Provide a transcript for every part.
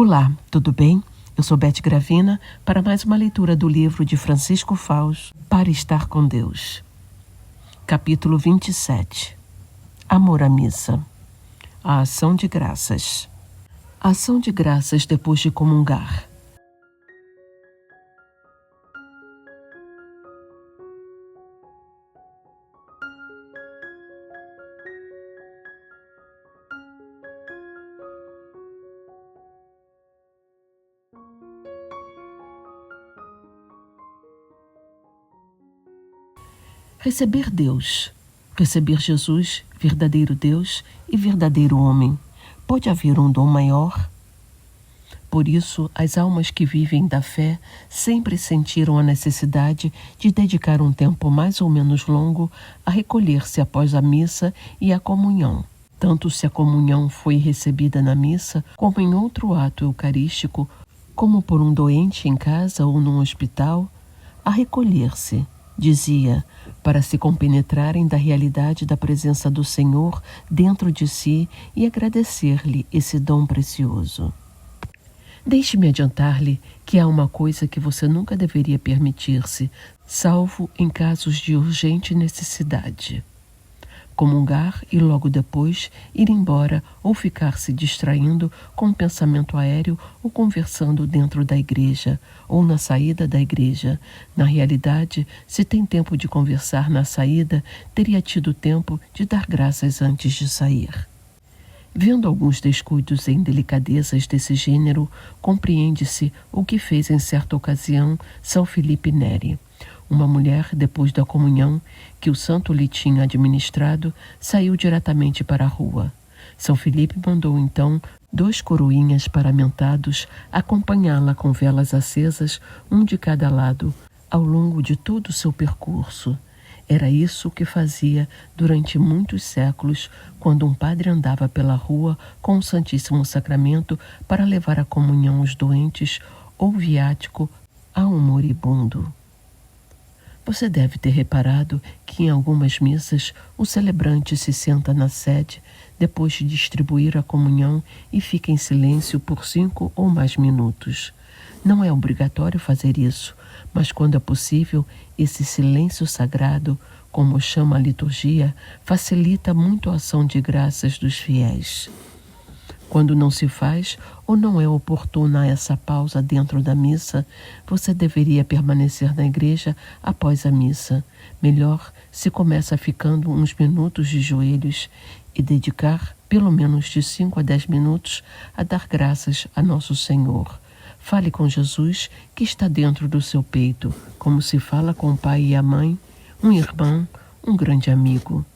Olá, tudo bem? Eu sou Beth Gravina para mais uma leitura do livro de Francisco Faus, Para Estar com Deus. Capítulo 27. Amor à Missa. A ação de graças. A ação de graças depois de comungar. Receber Deus, receber Jesus, verdadeiro Deus e verdadeiro homem. Pode haver um dom maior? Por isso, as almas que vivem da fé sempre sentiram a necessidade de dedicar um tempo mais ou menos longo a recolher-se após a missa e a comunhão. Tanto se a comunhão foi recebida na missa, como em outro ato eucarístico, como por um doente em casa ou num hospital, a recolher-se, dizia, para se compenetrarem da realidade da presença do Senhor dentro de si e agradecer-lhe esse dom precioso. Deixe-me adiantar-lhe que há uma coisa que você nunca deveria permitir-se, salvo em casos de urgente necessidade: comungar e logo depois ir embora ou ficar se distraindo com um pensamento aéreo ou conversando dentro da igreja ou na saída da igreja. Na realidade, se tem tempo de conversar na saída, teria tido tempo de dar graças antes de sair. Vendo alguns descuidos e indelicadezas desse gênero, compreende-se o que fez em certa ocasião São Felipe Neri. Uma mulher, depois da comunhão que o santo lhe tinha administrado, saiu diretamente para a rua. São Felipe mandou então 2 coroinhas paramentados acompanhá-la com velas acesas, um de cada lado, ao longo de todo o seu percurso. Era isso que fazia durante muitos séculos, quando um padre andava pela rua com o Santíssimo Sacramento para levar a comunhão aos doentes ou viático a um moribundo. Você deve ter reparado que em algumas missas o celebrante se senta na sede depois de distribuir a comunhão e fica em silêncio por 5 ou mais minutos. Não é obrigatório fazer isso, mas quando é possível, esse silêncio sagrado, como chama a liturgia, facilita muito a ação de graças dos fiéis. Quando não se faz ou não é oportuna essa pausa dentro da missa, você deveria permanecer na igreja após a missa. Melhor se começa ficando uns minutos de joelhos e dedicar pelo menos de 5 a 10 minutos a dar graças a Nosso Senhor. Fale com Jesus, que está dentro do seu peito, como se fala com o pai e a mãe, um irmão, um grande amigo.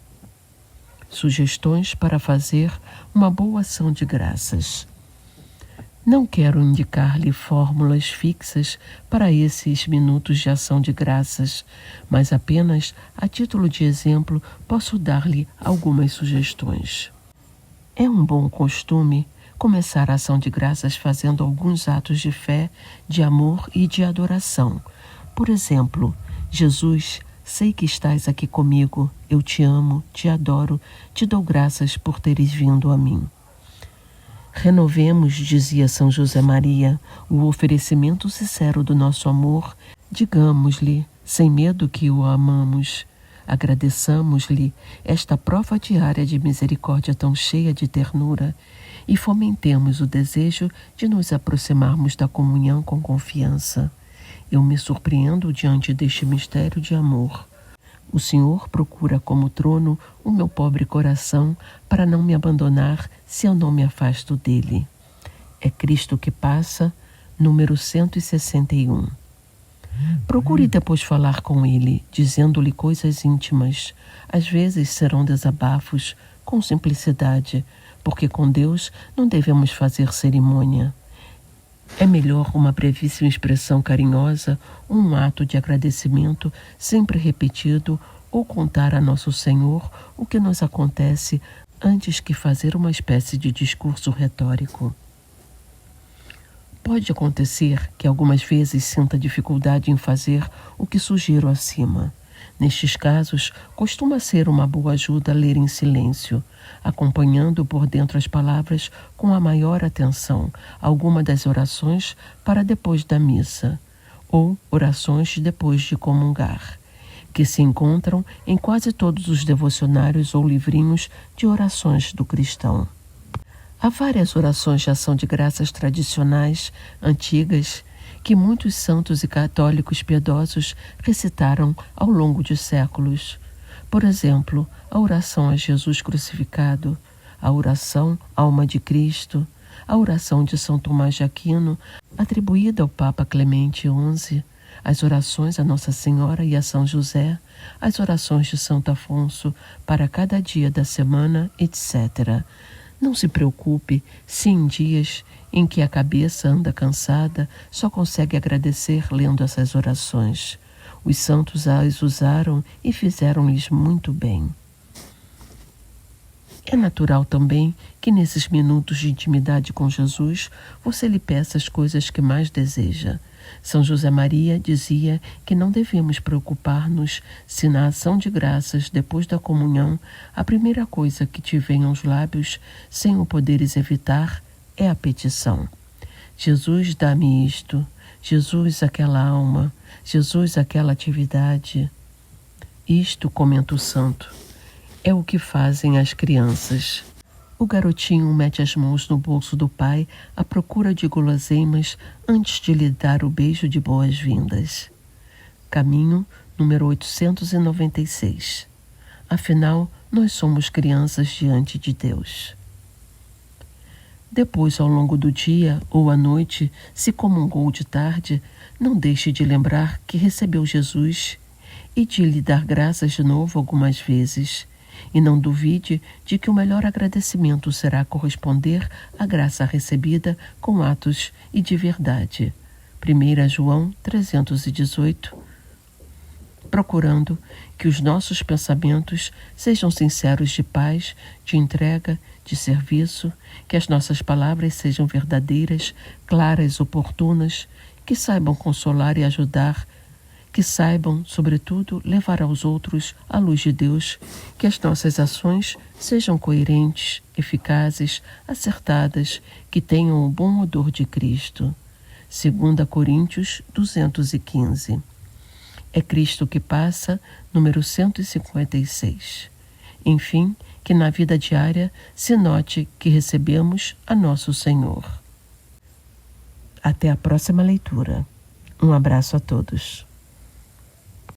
Sugestões para fazer uma boa ação de graças. Não quero indicar-lhe fórmulas fixas para esses minutos de ação de graças, mas apenas, a título de exemplo, posso dar-lhe algumas sugestões. É um bom costume começar a ação de graças fazendo alguns atos de fé, de amor e de adoração. Por exemplo, Jesus, sei que estás aqui comigo, eu te amo, te adoro, te dou graças por teres vindo a mim. Renovemos, dizia São José Maria, o oferecimento sincero do nosso amor, digamos-lhe, sem medo que o amamos. Agradeçamos-lhe esta prova diária de misericórdia tão cheia de ternura e fomentemos o desejo de nos aproximarmos da comunhão com confiança. Eu me surpreendo diante deste mistério de amor. O Senhor procura como trono o meu pobre coração para não me abandonar se eu não me afasto dele. É Cristo que passa, número 161. Procure depois falar com ele, dizendo-lhe coisas íntimas. Às vezes serão desabafos, com simplicidade, porque com Deus não devemos fazer cerimônia. É melhor uma brevíssima expressão carinhosa, um ato de agradecimento sempre repetido, ou contar a Nosso Senhor o que nos acontece antes que fazer uma espécie de discurso retórico. Pode acontecer que algumas vezes sinta dificuldade em fazer o que sugiro acima. Nestes casos, costuma ser uma boa ajuda ler em silêncio, acompanhando por dentro as palavras com a maior atenção alguma das orações para depois da missa, ou orações depois de comungar, que se encontram em quase todos os devocionários ou livrinhos de orações do cristão. Há várias orações de ação de graças tradicionais, antigas, que muitos santos e católicos piedosos recitaram ao longo de séculos. Por exemplo, a oração a Jesus crucificado, a oração Alma de Cristo, a oração de São Tomás de Aquino, atribuída ao Papa Clemente XI, as orações a Nossa Senhora e a São José, as orações de Santo Afonso para cada dia da semana, etc. Não se preocupe se em dias em que a cabeça anda cansada só consegue agradecer lendo essas orações. Os santos as usaram e fizeram-lhes muito bem. É natural também que nesses minutos de intimidade com Jesus você lhe peça as coisas que mais deseja. São José Maria dizia que não devemos preocupar-nos se na ação de graças depois da comunhão a primeira coisa que te vem aos lábios, sem o poderes evitar, é a petição. Jesus, dá-me isto. Jesus, aquela alma. Jesus, aquela atividade. Isto, comenta o santo, é o que fazem as crianças. O garotinho mete as mãos no bolso do pai à procura de guloseimas antes de lhe dar o beijo de boas-vindas. Caminho número 896. Afinal, nós somos crianças diante de Deus. Depois, ao longo do dia ou à noite, se comungou de tarde, não deixe de lembrar que recebeu Jesus e de lhe dar graças de novo algumas vezes. E não duvide de que o melhor agradecimento será corresponder à graça recebida com atos e de verdade. 1 João 318, procurando que os nossos pensamentos sejam sinceros de paz, de entrega, de serviço, que as nossas palavras sejam verdadeiras, claras, oportunas, que saibam consolar e ajudar, que saibam, sobretudo, levar aos outros a luz de Deus, que as nossas ações sejam coerentes, eficazes, acertadas, que tenham o bom odor de Cristo. 2 Coríntios 215. É Cristo que passa, número 156. Enfim, que na vida diária se note que recebemos a nosso Senhor. Até a próxima leitura. Um abraço a todos.